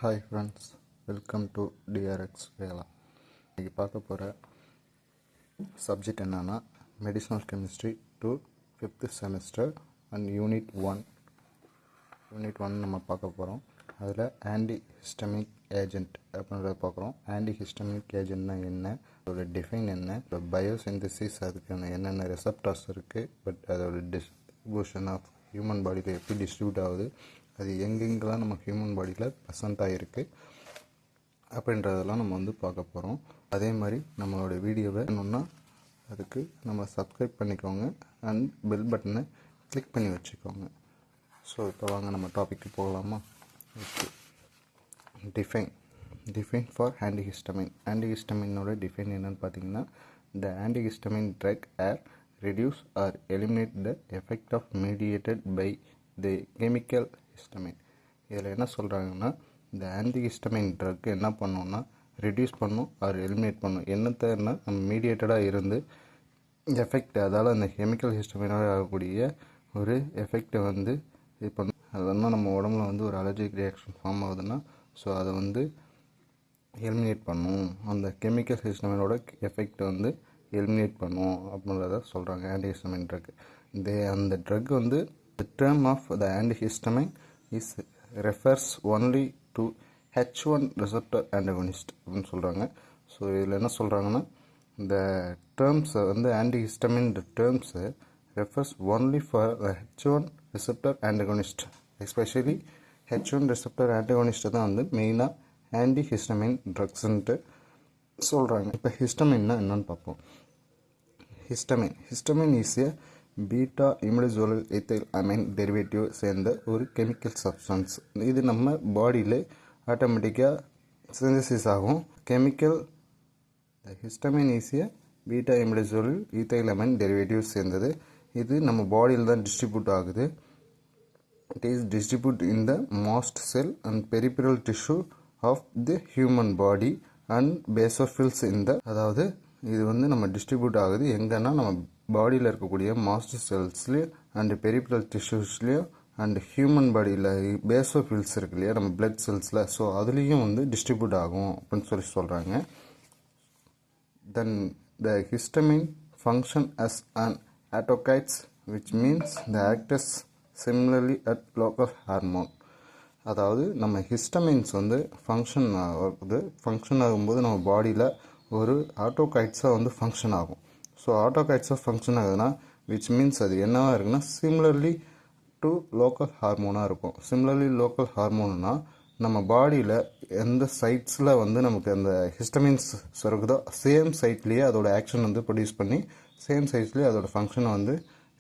Hi friends, welcome to TRX வேலா. இன்றைக்கி பார்க்க போகிற சப்ஜெக்ட் என்னென்னா medicinal chemistry to 5th semester and unit one நம்ம பார்க்க போகிறோம். அதில் ஆன்டி ஹிஸ்டமிக் ஏஜென்ட் அப்படின்றத பார்க்குறோம். ஆன்டி ஹிஸ்டமிக் ஏஜென்ட்னா என்ன, அதோட டிஃபைன் என்ன, இப்போ பயோசிந்தசிஸ் அதுக்கான என்னென்ன ரெசப்டார்ஸ் இருக்குது, பட் அதோட டிஸ்ட்ரிபியூஷன் ஆஃப் ஹியூமன் பாடியில் எப்படி டிஸ்ட்ரிபியூட் ஆகுது, அது எங்கெங்கெல்லாம் நம்ம ஹியூமன் பாடியில் ப்ரெசண்ட் ஆகிருக்கு அப்படின்றதெல்லாம் நம்ம பார்க்க போகிறோம். அதே மாதிரி நம்மளோட வீடியோவை வேணும்னா அதுக்கு நம்ம சப்ஸ்கிரைப் பண்ணிக்கோங்க அண்ட் பெல் பட்டனை கிளிக் பண்ணி வச்சுக்கோங்க. ஸோ இப்போ வாங்க நம்ம டாபிக்கு போகலாமா. Okay, define for antihistamine. ஆன்டிஹிஸ்டமினோட டிஃபைன் என்னென்னு பார்த்தீங்கன்னா, the antihistamine drug are reduce or eliminate the effect of mediated by the chemical histamine. இதில் என்ன சொல்கிறாங்கன்னா, இந்த ஆன்டிஹிஸ்டமின் ட்ரக் என்ன பண்ணோம்னா ரெடியூஸ் பண்ணும் ஆர் எலிமினேட் பண்ணும். என்னத்தன்னா நம்ம மீடியேட்டடாக இருந்து எஃபெக்ட், அதால் அந்த கெமிக்கல் ஹிஸ்டமினால் ஆகக்கூடிய ஒரு எஃபெக்டை இது பண்ணும். அது நம்ம உடம்புல ஒரு அலர்ஜிக் ரியாக்ஷன் ஃபார்ம் ஆகுதுன்னா ஸோ அதை எலிமினேட் பண்ணும். அந்த கெமிக்கல் ஹிஸ்டமினோட எஃபெக்ட் எலிமினேட் பண்ணும் அப்படின்றத சொல்கிறாங்க ஆன்டிஹிஸ்டமின் ட்ரக். அந்த drug the term of the antihistamine is refers only to H1 receptor antagonist அப்படின்னு சொல்கிறாங்க. ஸோ இதில் என்ன சொல்கிறாங்கன்னா, இந்த terms antihistamine terms refers only for the H1 receptor antagonist, especially H1 receptor antagonist தான் மெயினாக ஆன்டிஹிஸ்டமின் ட்ரக்ஸ்ன்ட்டு சொல்கிறாங்க. இப்போ ஹிஸ்டமின்னா என்னன்னு பார்ப்போம். Histamine is a beta imidazolyl ethyl amine derivative சேர்ந்த ஒரு கெமிக்கல் சப்ஸ்டன்ஸ். இது நம்ம பாடியில் ஆட்டோமேட்டிக்காக சிந்தசிஸ் ஆகும். Histamine is a beta imidazolyl ethyl amine derivative சேர்ந்தது. இது நம்ம பாடியில் தான் டிஸ்ட்ரிபியூட் ஆகுது. It is distribute in the mast cell and peripheral tissue of the human body and basophils அதாவது இது நம்ம டிஸ்ட்ரிபியூட் ஆகுது எங்கன்னா நம்ம பாடியில் இருக்கக்கூடிய மாஸ்டர் செல்ஸ்லேயும் அண்ட் பெரிபிரல் டிஷ்யூஸ்லேயும் அண்ட் ஹியூமன் பாடியில் பேசோஃபில்ஸ் இருக்கு இல்லையா நம்ம பிளட் செல்ஸில், ஸோ அதுலேயும் டிஸ்ட்ரிபியூட் ஆகும் அப்படின்னு சொல்கிறாங்க. Then the histamine function as an ஆட்டோகைட்ஸ் which means the acts similarly at local hormone. அதாவது நம்ம ஹிஸ்டமின்ஸ் ஃபங்க்ஷன் ஆகும்போது நம்ம பாடியில் ஒரு ஆட்டோகைட்ஸாக ஃபங்க்ஷன் ஆகும். ஸோ ஆட்டோகைட்ஸாக ஃபங்க்ஷன் ஆகுதுன்னா விச் மீன்ஸ் அது என்னவாக இருக்குன்னா சிமிலர்லி டு லோக்கல் ஹார்மோனாக இருக்கும். சிமிலர்லி லோக்கல் ஹார்மோன்னா நம்ம பாடியில் எந்த சைட்ஸில் நமக்கு அந்த ஹிஸ்டமின்ஸ் சுரக்குதோ சேம் சைட்லேயே அதோட ஆக்ஷன் ப்ரொடியூஸ் பண்ணி சேம் சைட்லேயே அதோட ஃபங்க்ஷனை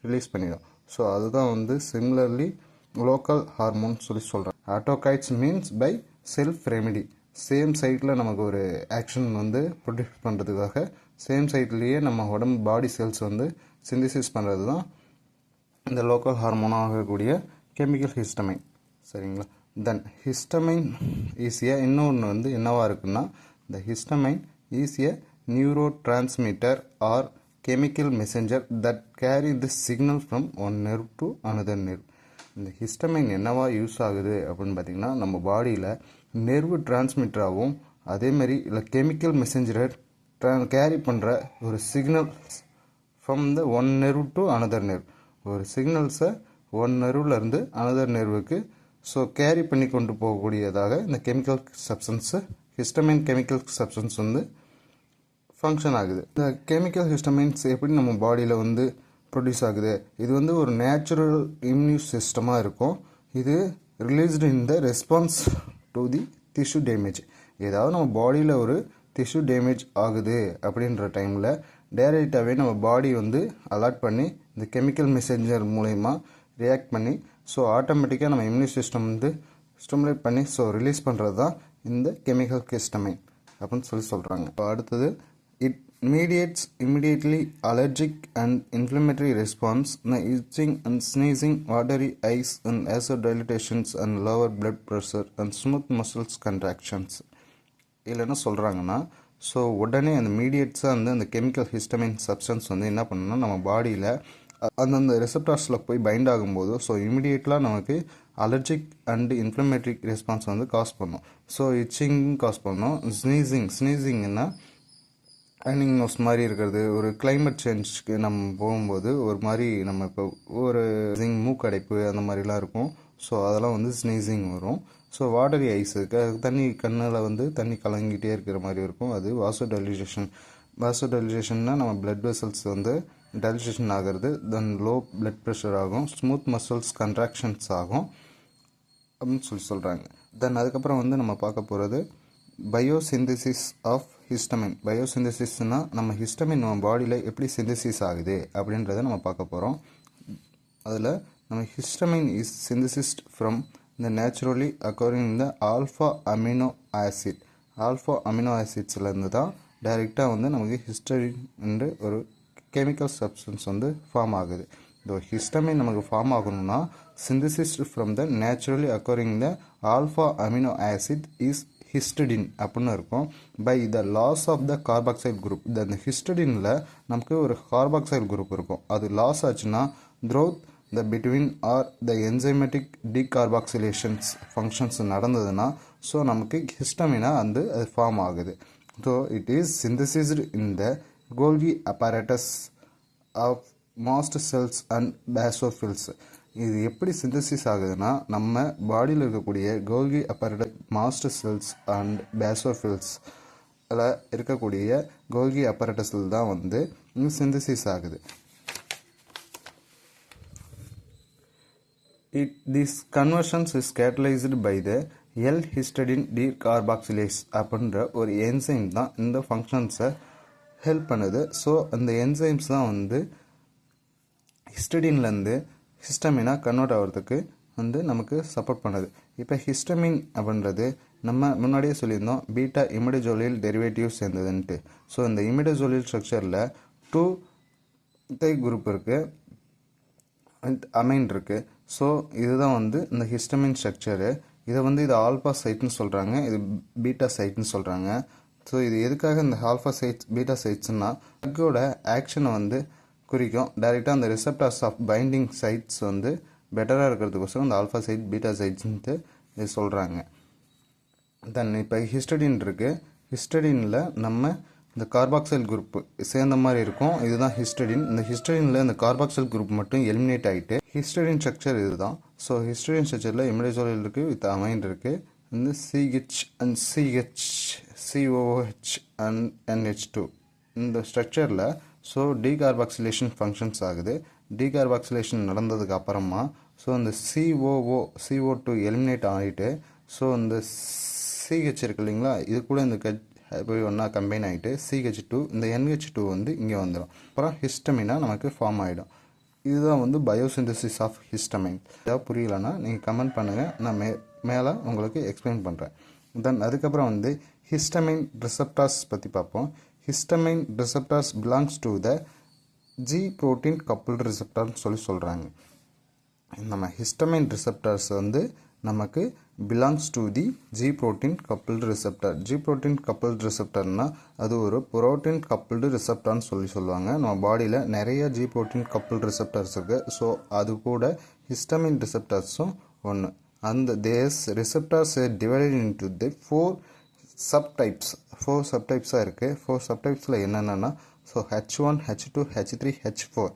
ரிலீஸ் பண்ணிடும். ஸோ அதுதான் சிமிலர்லி லோக்கல் ஹார்மோன் சொல்கிறேன். Autacoids means by self remedy. Same சைட்டில் நமக்கு ஒரு ஆக்ஷன் ப்ரொடியூஸ் பண்ணுறதுக்காக சேம் சைட்லேயே நம்ம உடம்பு பாடி செல்ஸ் சிந்தசிஸ் பண்ணுறது தான் இந்த லோக்கல் ஹார்மோனாக ஆகக்கூடிய கெமிக்கல் ஹிஸ்டமைன். சரிங்களா. தென் ஹிஸ்டமைன் ஈஸியா இன்னொன்று என்னவா இருக்குன்னா, இந்த ஹிஸ்டமைன் ஈஸியா neuro transmitter R chemical messenger that carry the signal from one nerve to another nerve. இந்த ஹிஸ்டமைன் என்னவா யூஸ் ஆகுது அப்படின்னு பார்த்தீங்கன்னா, நம்ம பாடியில் நெர்வு டிரான்ஸ்மிட்டராகவும் அதேமாரி இல்லை கெமிக்கல் மெசஞ்சரை கேரி பண்ணுற ஒரு signal from the one nerve to another nerve. ஒரு சிக்னல்ஸை ஒன் நெர்வ்லேருந்து அனதர் நெர்வுக்கு ஸோ கேரி பண்ணி கொண்டு போகக்கூடியதாக இந்த chemical substance histamine chemical substance function ஆகுது. இந்த கெமிக்கல் ஹிஸ்டமைன்ஸ் எப்படி நம்ம பாடியில் ப்ரொடியூஸ் ஆகுது, இது ஒரு நேச்சுரல் இம்யூன் சிஸ்டமாக இருக்கும். இது released in the response to the tissue damage. ஏதாவது நம்ம பாடியில் ஒரு டிஷ்யூ டேமேஜ் ஆகுது அப்படின்ற டைமில் டைரெக்டாகவே நம்ம பாடி அலர்ட் பண்ணி இந்த கெமிக்கல் மெசேஞ்சர் மூலயமா ரியாக்ட் பண்ணி ஸோ ஆட்டோமேட்டிக்காக நம்ம இம்யூன் சிஸ்டம் ஸ்டிமுலேட் பண்ணி ஸோ ரிலீஸ் பண்ணுறது தான் இந்த கெமிக்கல் ஹிஸ்டமைன் அப்படின்னு சொல்கிறாங்க. இப்போ அடுத்தது it mediates immediately allergic and inflammatory response, itching and sneezing, watery eyes and vasodilatations and lower blood pressure and smooth muscles contractions. இதில் என்ன சொல்கிறாங்கன்னா, ஸோ உடனே அந்த மீடியேட்ஸாக அந்த கெமிக்கல் ஹிஸ்டமின் சப்ஸ்டன்ஸ் என்ன பண்ணணும்னா நம்ம பாடியில் அந்தந்த ரெசப்டார்ஸில் போய் பைண்ட் ஆகும்போது ஸோ இமிடியேட்லாம் நமக்கு அலர்ஜிக் அண்ட் இன்ஃப்ளமேட்டரி ரெஸ்பான்ஸ் வந்து காஸ் பண்ணும். ஸோ இச்சிங் காஸ் பண்ணும். ஸ்னீசிங்னா ரன்னிங் நோஸ் மாதிரி இருக்கிறது, ஒரு கிளைமேட் சேஞ்சுக்கு நம்ம போகும்போது ஒரு மாதிரி நம்ம இப்போ ஒரு மூக்கடைப்பு அந்த மாதிரிலாம் இருக்கும். ஸோ அதெல்லாம் வந்து ஸ்னீசிங் வரும். ஸோ வாட்டரி ஐஸு தண்ணி கண்ணில் வந்து தண்ணி கலங்கிட்டே இருக்கிற மாதிரி இருக்கும். அது வாசோடைலேஷன்னா நம்ம பிளட் வெசல்ஸ் வந்து டைலேஷன் ஆகிறது, தென் லோ பிளட் ப்ரெஷர் ஆகும், ஸ்மூத் மசில்ஸ் கன்ட்ராக்ஷன்ஸ் ஆகும் அப்படின்னு சொல்கிறாங்க. தென் அதுக்கப்புறம் வந்து நம்ம பார்க்க போகிறது பயோசிந்தசிஸ் ஆஃப் ஹிஸ்டமின். பயோசிந்தசிஸ்னால் நம்ம ஹிஸ்டமின் நம்ம பாடியில் எப்படி சிந்தசிஸ் ஆகுது அப்படின்றத நம்ம பார்க்க போகிறோம். அதில் நம்ம histamine is synthesized from the naturally occurring the alpha amino acid. Alpha amino ஆசிட்ஸ்லேருந்து தான் டைரெக்டாக வந்து நமக்கு ஹிஸ்டமின் என்று ஒரு கெமிக்கல் சப்ஸ்டன்ஸ் வந்து ஃபார்ம் ஆகுது. இந்த ஹிஸ்டமின் நமக்கு ஃபார்ம் ஆகணும்னா synthesized from the naturally occurring the alpha amino acid is histidine அப்படின்னு இருக்கும். By the loss of the carboxyl group. இந்த ஹிஸ்டடினில் நமக்கு ஒரு கார்பாக்சைல் குரூப் இருக்கும். அது லாஸ் ஆச்சுன்னா through the between or the enzymatic decarboxylations functions நடந்ததுன்னா ஸோ நமக்கு ஹிஸ்டமினாக வந்து அது ஃபார்ம் ஆகுது. So it is synthesized in the Golgi apparatus of mast cells and basophils. இது எப்படி சிந்தசிஸ் ஆகுதுன்னா நம்ம பாடியில் இருக்கக்கூடிய Golgi apparatus, mast cells and பேசோஃபில்ஸில் இருக்கக்கூடிய கோல்கி அப்பரேட்டஸில் தான் வந்து சிந்தசிஸ் ஆகுது. This conversions is catalyzed by the L-histidine decarboxylase அப்படின்ற ஒரு என்சைம் தான் இந்த ஃபங்க்ஷன்ஸை ஹெல்ப் பண்ணுது. ஸோ அந்த என்சைம்ஸ் தான் வந்து ஹிஸ்டடின்லேருந்து ஹிஸ்டமினாக கன்வெர்ட் ஆகிறதுக்கு வந்து நமக்கு சப்போர்ட் பண்ணுது. இப்போ ஹிஸ்டமின் அப்படின்றது நம்ம முன்னாடியே சொல்லியிருந்தோம் பீட்டா இமிடோஜோலியல் டெரிவேட்டிவ்ஸ் இருந்ததுன்ட்டு. ஸோ இந்த இமிடோஜோலியல் ஸ்ட்ரக்சரில் 2 குரூப் இருக்குது, அமைன் இருக்குது. ஸோ இதுதான் வந்து இந்த ஹிஸ்டமின் ஸ்ட்ரக்சரு. இதை வந்து இது ஆல்ஃபா சைட்னு சொல்கிறாங்க, இது பீட்டா சைட்னு சொல்கிறாங்க. ஸோ இது எதுக்காக இந்த ஆல்ஃபா சைட்ஸ் பீட்டா சைட்ஸ்னால் ட்ரக்கோட ஆக்ஷனை வந்து குறிக்கும். டைரெக்டாக அந்த ரிசப்டார்ஸ் ஆஃப் பைண்டிங் சைட்ஸ் வந்து பெட்டராக இருக்கிறதுக்கோசரம் இந்த ஆல்ஃபா சைட் பீட்டா சைட்ஸ்ன்ட்டு இது சொல்கிறாங்க. தென் இப்போ ஹிஸ்டடின் இருக்குது. ஹிஸ்டடினில் நம்ம இந்த கார்பாக்சைல் குரூப் சேர்ந்த மாதிரி இருக்கும். இதுதான் ஹிஸ்டடின். இந்த ஹிஸ்டடினில் இந்த கார்பாக்சைல் குரூப் மட்டும் எலிமினேட் ஆகிட்டு ஹிஸ்டடின் ஸ்ட்ரக்சர் இதுதான். ஸோ ஹிஸ்டடின் ஸ்ட்ரக்சரில் இமிடோஜோலியல் இருக்குது, வித் அமைன் இருக்குது, இந்த CH and CH, COOH and NH2 இந்த ஸ்ட்ரக்சரில். ஸோ டீகார்பாக்சிலேஷன் ஃபங்க்ஷன்ஸ் ஆகுது. டீகார்பாக்சிலேஷன் நடந்ததுக்கு அப்புறமா ஸோ இந்த CO2 எலிமினேட் ஆகிட்டு ஸோ இந்த CH இருக்கு இல்லைங்களா, இது கூட இந்த போய் ஒன்றா கம்பைன் ஆகிட்டு CH2 இந்த NH2 வந்து இங்கே வந்துடும். அப்புறம் ஹிஸ்டமினாக நமக்கு ஃபார்ம் ஆகிடும். இதுதான் வந்து பயோசிந்தசிஸ் ஆஃப் ஹிஸ்டமைன். ஏதாவது புரியலைன்னா நீங்கள் கமெண்ட் பண்ணுங்கள், நான் மேலே உங்களுக்கு எக்ஸ்பிளைன் பண்ணுறேன். தென் அதுக்கப்புறம் வந்து ஹிஸ்டமைன் ரிசப்டார்ஸ் பற்றி பார்ப்போம். Histamine receptors belongs to the G protein coupled ரிசப்டார்னு சொல்கிறாங்க. நம்ம ஹிஸ்டமைன் ரிசப்டார்ஸ் வந்து நமக்கு belongs to the G protein coupled receptor. G protein coupled ரிசப்டார்னால் அது ஒரு புரோட்டீன் கப்புல்டு ரிசப்டார்னு சொல்லுவாங்க. நம்ம பாடியில் நிறைய G புரோட்டீன் கப்புல்டு ரிசப்டார்ஸ் இருக்குது. ஸோ அது கூட ஹிஸ்டமின் ரிசப்டார்ஸும் ஒன்று. அந்த these receptors divided into the 4 சப்டைப்ஸாக இருக்குது. 4 சப்டைப்ஸில் என்னென்னா so H1, H2, H3, H4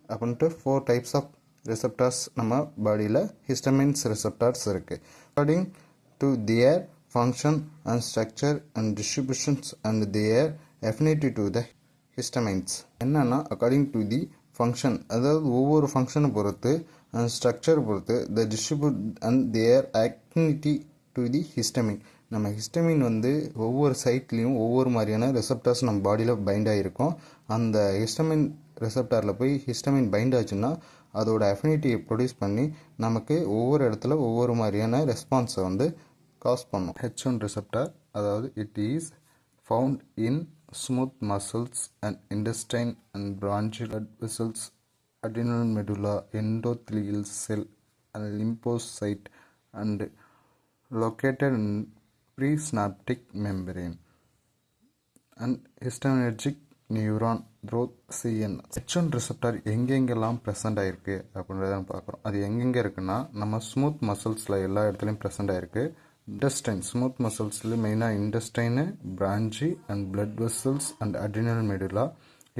அப்படின்ட்டு 4 டைப்ஸ் ஆஃப் ரிசப்டார்ஸ் நம்ம பாடியில் ஹிஸ்டமின்ஸ் ரிசப்டார்ஸ் இருக்குது. According to their function and structure and distributions and their affinity to the histamines. என்னென்னா அக்கார்டிங் டு தி ஃபங்க்ஷன், அதாவது ஒவ்வொரு ஃபங்க்ஷனை பொறுத்து அண்ட் ஸ்ட்ரக்சர் பொறுத்து the distribute and their affinity to the histamine. நம்ம ஹிஸ்டமின் வந்து ஒவ்வொரு சைட்லேயும் ஒவ்வொரு மாதிரியான ரிசப்டார்ஸ் நம்ம பாடியில் பைண்ட் ஆகிருக்கும். அந்த ஹிஸ்டமின் ரிசப்டாரில் போய் ஹிஸ்டமின் பைண்ட் ஆச்சுன்னா அதோட அஃபினிட்டியை ப்ரொடியூஸ் பண்ணி நமக்கு ஒவ்வொரு இடத்துல ஒவ்வொரு மாதிரியான ரெஸ்பான்ஸை வந்து காஸ் பண்ணும். H1 ரிசப்டார், அதாவது it is found in smooth muscles and intestine and bronchial blood vessels, adrenal medulla, endothelial cell and lymphocyte and located in presynaptic membrane and histaminergic neuron growth CNS. H1 receptor எங்கெங்கெல்லாம் present ஆகிருக்கு அப்படின்றத பார்க்குறோம். அது எங்கெங்கே இருக்குன்னா நம்ம smooth மசில்ஸில் எல்லா இடத்துலையும் ப்ரெசென்ட் ஆகிருக்கு. இன்டெஸ்டைன் ஸ்மூத் மசில்ஸில் மெயினாக intestine, bronchi and blood vessels and adrenal medulla,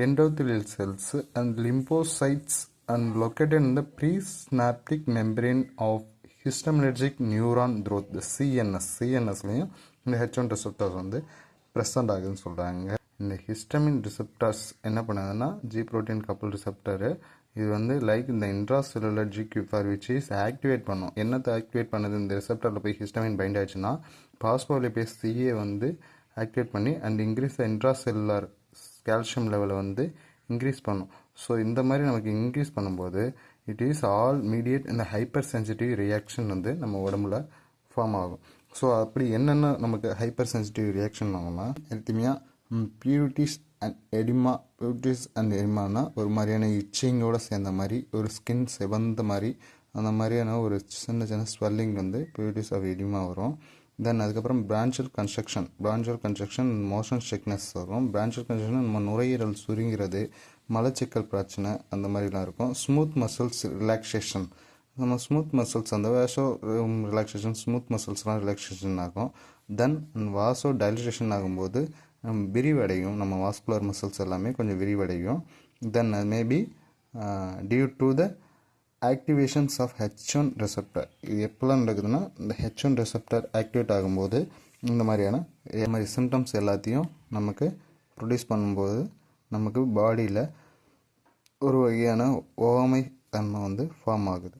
endothelial cells and lymphocytes and located in the presynaptic membrane of histaminergic neuron growth சிஎன்எஸ்லையும் இந்த H1 ரிசப்டார்ஸ் வந்து ப்ரெசென்ட் ஆகுதுன்னு சொல்கிறாங்க. இந்த ஹிஸ்டமின் ரிசப்டார்ஸ் என்ன பண்ணுதுன்னா ஜி ப்ரோட்டீன் கப்புள் ரிசப்டரு. இது வந்து லைக் இந்த இன்ட்ராசெல்லுலர் ஜிக்யூஃபார் விச் இஸ் ஆக்டிவேட் பண்ணும். என்னத்தை ஆக்டிவேட் பண்ணுது? இந்த ரிசப்டரில் போய் ஹிஸ்டமின் பைண்ட் ஆச்சுன்னா பாஸ்போலிபேஸ் சிஏ வந்து ஆக்டிவேட் பண்ணி அண்ட் இன்க்ரீஸ் இன்ட்ராசெல்லுலர் கால்சியம் லெவலை வந்து இன்க்ரீஸ் பண்ணும். ஸோ இந்த மாதிரி நமக்கு இன்க்ரீஸ் பண்ணும்போது இட் இஸ் ஆல் மீடியேட் இந்த ஹைப்பர் சென்சிட்டிவ் ரியாக்ஷன் வந்து நம்ம உடம்புல ஃபார்ம் ஆகும். ஸோ அப்படி என்னென்ன நமக்கு ஹைப்பர் சென்சிட்டிவ் ரியாக்ஷன் ஆகும்னா எரித்மியா, பியூரிட்டிஸ் அண்ட் எடிமானா ஒரு மாதிரியான இச்சிங்கோட சேர்ந்த மாதிரி ஒரு ஸ்கின் செவந்த மாதிரி அந்த மாதிரியான ஒரு சின்ன சின்ன ஸ்வெல்லிங் வந்து பியூரிட்டிஸ் ஆஃப் எடிமா வரும். தென் அதுக்கப்புறம் பிரான்ச்சல் கன்ஸ்ட்ரக்ஷன் மோஷன் சிக்னஸ் வரும். பிரான்ச்சல் கன்ஸ்ட்ரக்ஷன் நம்ம நுரையீரல் சுருங்கிறது, மலச்சிக்கல் பிரச்சனை அந்த மாதிரிலாம் இருக்கும். ஸ்மூத் மசில்ஸ் ரிலாக்ஸேஷன், நம்ம ஸ்மூத் மசில்ஸ் அந்த வாசோ ரிலாக்ஸேஷன் ஸ்மூத் மசில்ஸ்லாம் ரிலாக்ஸேஷன் ஆகும். தென் வாசோ டைலட்டேஷன் ஆகும்போது விரிவடையும், நம்ம வாஸ்குலர் மசில்ஸ் எல்லாமே கொஞ்சம் விரிவடையும். Then maybe due to the activations of H1 receptor. இது எப்போல்லாம் நடக்குதுன்னா இந்த H1 ரிசப்டர் ஆக்டிவேட் ஆகும்போது இந்த மாதிரி சிம்டம்ஸ் எல்லாத்தையும் நமக்கு ப்ரொடியூஸ் பண்ணும்போது நமக்கு பாடியில் ஒரு வகையான ஓமை தன்மை வந்து ஃபார்ம் ஆகுது.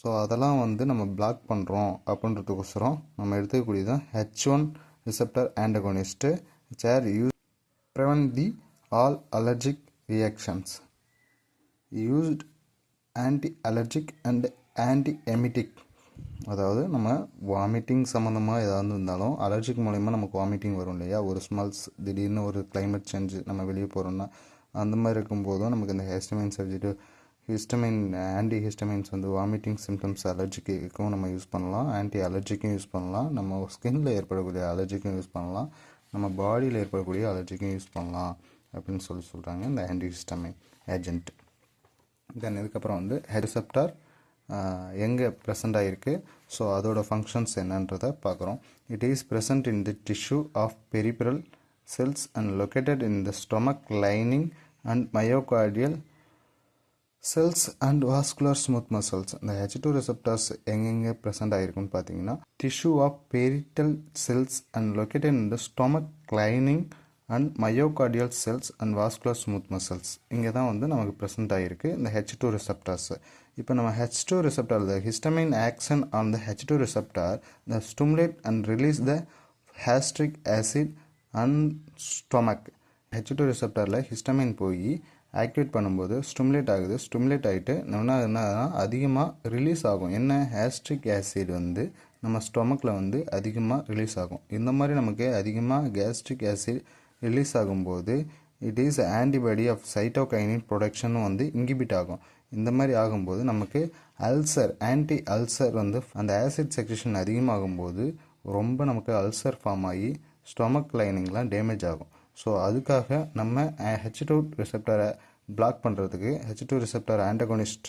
ஸோ அதெல்லாம் வந்து நம்ம பிளாக் பண்ணுறோம் அப்படின்றதுக்கோசரம் நம்ம எடுத்துக்கக்கூடியதான் H1 receptor antagonist which are used to prevent the all allergic reactions. Used anti-allergic and anti-emetic. அதாவது நம்ம வாமிட்டிங் சம்மந்தமாக ஏதாவது இருந்தாலும் அலர்ஜிக் மூலயமா நமக்கு வாமிட்டிங் வரும் இல்லையா, ஒரு ஸ்மெல்ஸ் திடீர்னு ஒரு கிளைமேட் சேஞ்சு நம்ம வெளியே போகிறோம்னா அந்த மாதிரி இருக்கும்போதும் நமக்கு இந்த ஹிஸ்டமின் ஆன்டி ஹிஸ்டமின்ஸ் வந்து வாமிட்டிங் சிம்டம்ஸ் அலர்ஜிக்கும் நம்ம யூஸ் பண்ணலாம், ஆன்டி அலர்ஜிக்கும் யூஸ் பண்ணலாம், நம்ம ஸ்கின்ல ஏற்படக்கூடிய அலர்ஜிக்கும் யூஸ் பண்ணலாம், நம்ம பாடியில் ஏற்படக்கூடிய அலர்ஜிக்கும் யூஸ் பண்ணலாம் அப்படின்னு சொல்கிறாங்க இந்த ஆன்டி ஹிஸ்டமின் ஏஜென்ட். தென் இதுக்கப்புறம் வந்து ரிசப்டார் எங்கே ப்ரெசண்ட் ஆகிருக்கு, ஸோ அதோட ஃபங்க்ஷன்ஸ் என்னன்றதை பார்க்குறோம். It is present in the tissue of peripheral cells and located in the stomach lining and myocardial cells and vascular smooth muscles. இந்த H2 ரிசப்டார்ஸ் எங்கெங்கே present ஆகிருக்குன்னு பார்த்தீங்கன்னா tissue of parietal cells and located in the stomach lining and myocardial cells and vascular smooth muscles. இங்கே தான் வந்து நமக்கு present ஆகிருக்கு இந்த H2 ரிசப்டார்ஸ். இப்போ நம்ம H2 receptor the histamine action on the H2 receptor the stimulate and release the gastric acid and stomach. H2 ரிசப்டாரில் histamine போய் ஆக்டிவேட் பண்ணும்போது ஸ்டிமுலேட் ஆகுது. ஸ்டிமுலேட் ஆகிட்டு என்ன அதிகமாக ரிலீஸ் ஆகும். என்ன ஹாஸ்ட்ரிக் ஆசிட் வந்து நம்ம ஸ்டொமக்கில் வந்து அதிகமாக ரிலீஸ் ஆகும். இந்த மாதிரி நமக்கு அதிகமாக கேஸ்ட்ரிக் ஆசிட் ரிலீஸ் ஆகும்போது இட் இஸ் ஆன்டிபாடி ஆஃப் சைட்டோகைனின் ப்ரொடக்ஷனும் வந்து இன்கிபிட் ஆகும். இந்த மாதிரி ஆகும்போது நமக்கு அல்சர் ஆன்டி அல்சர் வந்து அந்த ஆசிட் செக்ரேஷன் அதிகமாகும்போது ரொம்ப நமக்கு அல்சர் ஃபார்ம் ஆகி ஸ்டொமக் லைனிங்லாம் டேமேஜ் ஆகும். ஸோ அதுக்காக நம்ம H2 ரிசப்டரை பிளாக் பண்ணுறதுக்கு H2 ரிசப்டர் ஆண்டகோனிஸ்ட்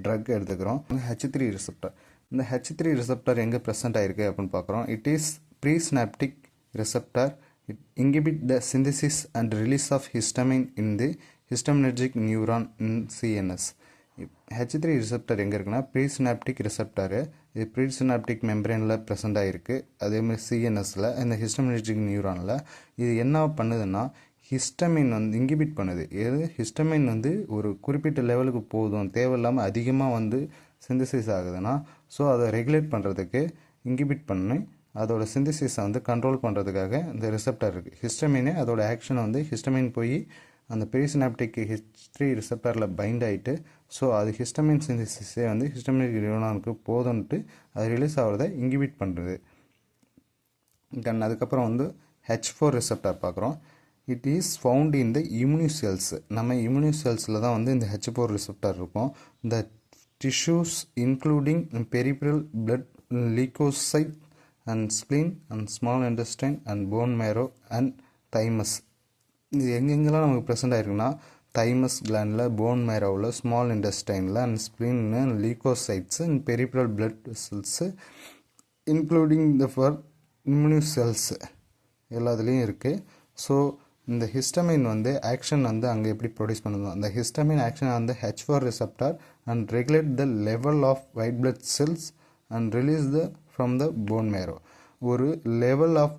ட்ரக் எடுத்துக்கிறோம். H3 receptor. இந்த H3 ரிசப்டர் எங்கே ப்ரெசென்ட் ஆகிருக்கு அப்படின்னு பார்க்குறோம். It is presynaptic receptor. It inhibit the synthesis and release of histamine in the histaminergic neuron in CNS. H3 receptor எங்கே இருக்குன்னா ப்ரீசினாப்டிக் ரிசப்டரு. இது ப்ரீசினாப்டிக் மெம்பரேனில் ப்ரெசென்ட் ஆகிருக்கு. அதேமாதிரி CNSல இந்த ஹிஸ்டமினர்ஜிக் நியூரானில் இது என்ன பண்ணுதுன்னா ஹிஸ்டமின் வந்து இன்கிபிட் பண்ணுது. ஹிஸ்டமின் வந்து ஒரு குறிப்பிட்ட லெவலுக்கு போதும், தேவையில்லாமல் அதிகமாக வந்து சிந்தசிஸ் ஆகுதுன்னா ஸோ அதை ரெகுலேட் பண்ணுறதுக்கு இன்கிபிட் பண்ணி அதோட சிந்தசிஸை வந்து கண்ட்ரோல் பண்ணுறதுக்காக இந்த ரிசப்டர் இருக்குது. ஹிஸ்டமினே அதோட ஆக்ஷனை வந்து ஹிஸ்டமின் போய் அந்த பெரிசினாப்டிக் H3 ரிசப்டரில் பைண்ட் ஆகிட்டு ஸோ அது ஹிஸ்டமின் சிந்தசிஸே வந்து ஹிஸ்டமின் நியூரானுக்கு போதும்ட்டு அது ரிலீஸ் ஆகிறத இன்கிபிட் பண்ணுறது. தென் அதுக்கப்புறம் வந்து H4 ரிசப்டர் பார்க்குறோம். It is found in the immune cells. நம்ம இம்யூனி செல்ஸில் தான் வந்து இந்த H4 ரிசப்டர் இருக்கும். இந்த tissues including peripheral blood leucocyte and spleen and small intestine and bone marrow and thymus இது எங்கெங்கெல்லாம் நமக்கு ப்ரெசென்ட் ஆகிருக்குன்னா தைமஸ் கிளாண்டில், போன் மேரோவில், ஸ்மால் இன்டெஸ்டைனில் and spleen, leucocytes and peripheral blood vessels including the for immune cells எல்லாத்துலேயும் இருக்குது. So இந்த ஹிஸ்டமின் வந்து ஆக்ஷன் வந்து அங்கே எப்படி ப்ரொடியூஸ் பண்ணுது, அந்த ஹிஸ்டமின் ஆக்ஷன் வந்து H4 receptor and regulate the level of white blood cells and release the from the bone marrow. ஒரு level of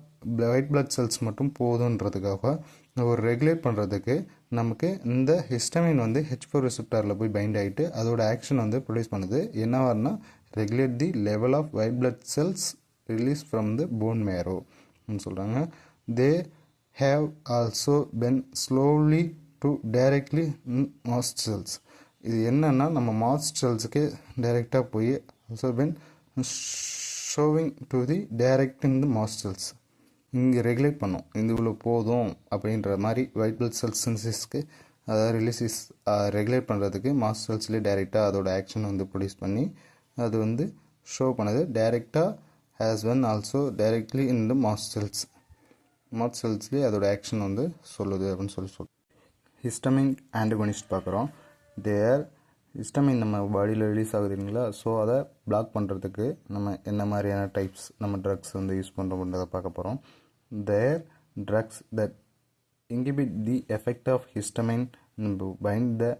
white blood cells மட்டும் போதுன்றதுக்காக ஒரு ரெகுலேட் பண்ணுறதுக்கு நமக்கு இந்த ஹிஸ்டமின் வந்து H4 ரிசெப்டாரில் போய் பைண்ட் ஆகிட்டு அதோட ஆக்ஷன் வந்து ப்ரொடியூஸ் பண்ணுது. என்னவாருன்னா regulate the level of white blood cells release from the bone marrow சொல்கிறாங்க. They have also been slowly to directly in mast cells. இது என்னன்னா நம்ம மாஸ்ட் செல்ஸுக்கு டைரெக்டாக போய் also been showing to the direct in the mast cells இங்கே regulate பண்ணும். இது இவ்வளோ போதும் அப்படின்ற மாதிரி ஒயிட் பிளட் செல் சின்சிஸ்க்கு அதாவது ரிலீஸிஸ் ரெகுலேட் பண்ணுறதுக்கு மாஸ்ட் செல்ஸ்லேயே டைரெக்டாக அதோட ஆக்ஷன் வந்து ப்ரொடியூஸ் பண்ணி அது வந்து ஷோ பண்ணுது. டைரெக்டாக has been also directly in the mast cells, mast செல்ஸ்லேயே அதோட ஆக்ஷன் வந்து சொல்லுது அப்படின்னு சொல்லி ஹிஸ்டமின் ஆன்டகோனிஸ்ட் பார்க்குறோம். தேர் ஹிஸ்டமின் நம்ம பாடியில் ரிலீஸ் ஆகுது இல்லைங்களா, ஸோ அதை பிளாக் பண்ணுறதுக்கு நம்ம என்ன மாதிரியான டைப்ஸ் நம்ம ட்ரக்ஸ் வந்து யூஸ் பண்ணுறோம்ன்றதை பார்க்க போகிறோம். There drugs that inhibit the effect of histamine bind the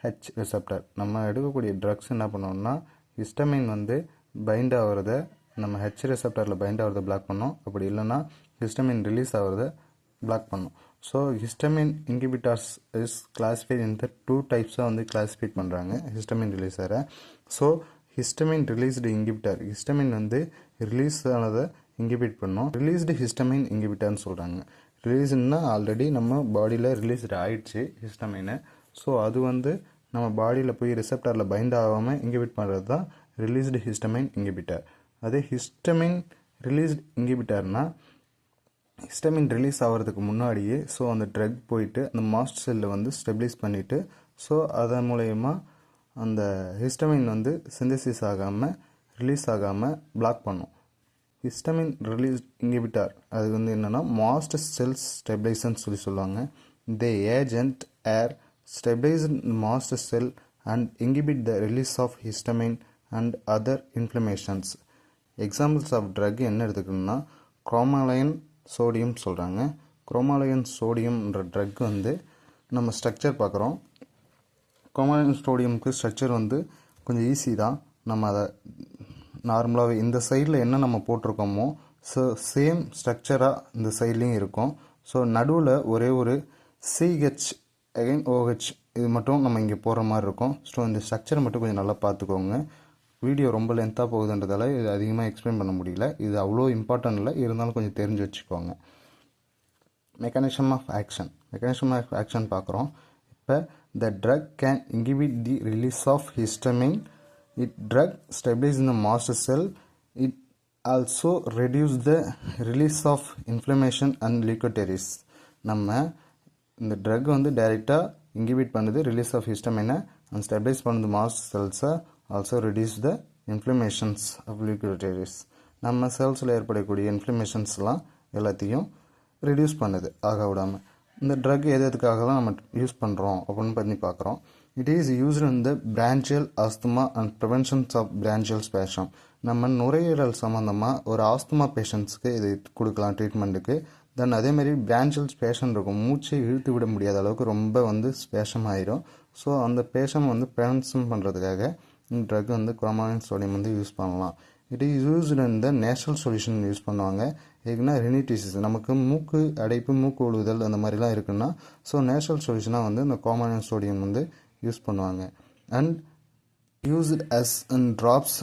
H receptor. நம்ம எடுக்கக்கூடிய ட்ரக்ஸ் என்ன பண்ணோம்னா ஹிஸ்டமின் வந்து பைண்ட் ஆகிறத நம்ம ஹெச் ரிசெப்டரில் பைண்ட் ஆகிறத பிளாக் பண்ணோம், அப்படி இல்லைன்னா ஹிஸ்டமின் ரிலீஸ் ஆகிறத பிளாக் பண்ணோம். So histamine inhibitors is classified இந்த 2 டைப்ஸாக வந்து கிளாஸிஃபைட் பண்ணுறாங்க ஹிஸ்டமின் ரிலீஸரை. So histamine released inhibitor, histamine வந்து ரிலீஸ் ஆனதை இன்ஹிபிட் பண்ணோம். ரிலீஸ்டு ஹிஸ்டமின் இன்ஹிபிட்டர்னு சொல்கிறாங்க. ரிலீஸ்னா ஆல்ரெடி நம்ம பாடியில் ரிலீஸ்டு ஆகிடுச்சு ஹிஸ்டமினை, ஸோ அது வந்து நம்ம பாடியில் போய் ரிசெப்டரில் பைண்ட் ஆகாமல் இன்ஹிபிட் பண்ணுறது தான் ரிலீஸ்டு ஹிஸ்டமின் இன்ஹிபிட்டர். அதே ஹிஸ்டமின் ரிலீஸ்டு இன்ஹிபிட்டர்னால் ஹிஸ்டமின் ரிலீஸ் ஆகிறதுக்கு முன்னாடியே ஸோ அந்த ட்ரக் போயிட்டு அந்த மாஸ்ட் செல்லை வந்து ஸ்டெபிலைஸ் பண்ணிவிட்டு ஸோ அதன் மூலயமா அந்த ஹிஸ்டமின் வந்து சிந்தசிஸ் ஆகாமல் ரிலீஸ் ஆகாமல் பிளாக் பண்ணும். ஹிஸ்டமின் ரிலீஸ் இன்ஹிபிட்டர் அது வந்து என்னென்னா மாஸ்ட் செல்ஸ் ஸ்டெபிலைசர்னு சொல்லுவாங்க. The agent are stabilise mast cell and inhibit the release of histamine and other inflammations. Examples of drug என்ன எடுத்துக்கணும்னா குரோமாலைன் சோடியம் சொல்கிறாங்க. குரோமாலைன் சோடியம்ன்ற ட்ரக் வந்து நம்ம ஸ்ட்ரக்சர் பார்க்குறோம். குரோமாலைன் சோடியமுக்கு ஸ்ட்ரக்சர் வந்து கொஞ்சம் ஈஸி தான். நம்ம அதை நார்மலாகவே இந்த சைடில் என்ன நம்ம போட்டிருக்கோமோ ஸோ சேம் ஸ்ட்ரக்சராக இந்த சைட்லேயும் இருக்கும். ஸோ நடுவில் ஒரே ஒரு சிஹெச் அகைன் ஓஹெச் இது மட்டும் நம்ம இங்கே போகிற மாதிரி இருக்கும். ஸோ இந்த ஸ்ட்ரக்சரை மட்டும் கொஞ்சம் நல்லா பார்த்துக்கோங்க. வீடியோ ரொம்ப லென்த்தாக போகுதுன்றதால இது அதிகமாக எக்ஸ்பிளைன் பண்ண முடியல. இது அவ்வளோ இம்பார்ட்டன்ட் இல்லை, இருந்தாலும் கொஞ்சம் தெரிஞ்சு வச்சுக்கோங்க. மெக்கானிசம் ஆஃப் ஆக்ஷன் பார்க்குறோம். இப்போ the drug can inhibit the release of histamine, it drug stabilise in the mast cell, it also reduce the release of inflammation and leukotrienes. நம்ம இந்த ட்ரக் வந்து டைரெக்டாக இன்ஹிபிட் பண்ணுது ரிலீஸ் ஆஃப் ஹிஸ்டமினை and stabilise பண்ணுது mast செல்ஸை, also reduce the inflammations of leukotrienes. நம்ம செல்ஸில் ஏற்படக்கூடிய இன்ஃப்ளமேஷன்ஸ்லாம் எல்லாத்தையும் ரெடியூஸ் பண்ணுது ஆக விடாமல். இந்த ட்ரக் எதுக்காகலாம் நம்ம யூஸ் பண்ணுறோம் அப்படின்னு பண்ணி பார்க்குறோம். It is used in the bronchial asthma and preventions of bronchial spasm. நம்ம நுரையீரல் சம்மந்தமாக ஒரு ஆஸ்துமா பேஷண்ட்ஸ்க்கு இது கொடுக்கலாம் ட்ரீட்மெண்ட்டுக்கு. தென் அதேமாதிரி பிரான்சியல் ஸ்பேஷன் இருக்கும், மூச்சை இழுத்து விட முடியாத அளவுக்கு ரொம்ப வந்து ஸ்பேஷம் ஆயிரும். ஸோ அந்த பேஷம் வந்து ப்ரிவென்ஷன் பண்ணுறதுக்காக இந்த ட்ரக் வந்து குரோமாலைன் சோடியம் வந்து யூஸ் பண்ணலாம். It is used in the national solution use பண்ணுவாங்க. எதுக்குன்னா ரினிட்டிஸ், நமக்கு மூக்கு அடைப்பு, மூக்கு ஒழுகுதல் அந்த மாதிரிலாம் இருக்குன்னா ஸோ நேஷனல் சொல்யூஷனாக வந்து இந்த குரோமாலைன் சோடியம் வந்து யூஸ் பண்ணுவாங்க. And used as in drops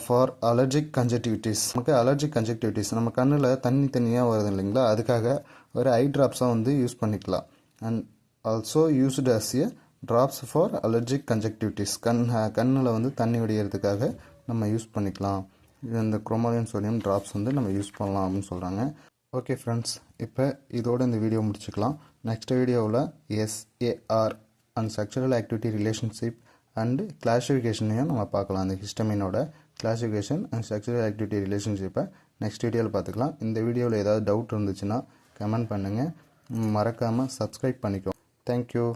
for allergic conjunctivitis. நமக்கு அலர்ஜிக் கன்ஜக்டிவிட்டிஸ் நம்ம கண்ணில் தனியாக வருது இல்லைங்களா, அதுக்காக ஒரு ஐ ட்ராப்ஸாக வந்து யூஸ் பண்ணிக்கலாம். And also used as a drops for allergic conjunctivitis. கண்ணில் வந்து தண்ணி வடிகிறதுக்காக நம்ம யூஸ் பண்ணிக்கலாம். இந்த குரோமாலைன் சோடியம் ட்ராப்ஸ் வந்து நம்ம யூஸ் பண்ணலாம் அப்படின்னு சொல்கிறாங்க. ஓகே ஃப்ரெண்ட்ஸ், இப்போ இதோட இந்த வீடியோ முடிச்சுக்கலாம். நெக்ஸ்ட் வீடியோவில் SAR and sexual activity relationship and கிளாசிஃபிகேஷனையும் நம்ம பார்க்கலாம். அந்த ஹிஸ்டமினோட கிளாசிஃபிகேஷன் அண்ட் செக்ஷுவல் ஆக்டிவிட்டி ரிலேஷன்ஷிப்பை நெக்ஸ்ட் வீடியோவில் பார்த்துக்கலாம். இந்த வீடியோவில் ஏதாவது டவுட் இருந்துச்சுன்னா கமெண்ட் பண்ணுங்கள். மறக்காமல் சப்ஸ்கிரைப் பண்ணிக்கோ. தேங்க்யூ.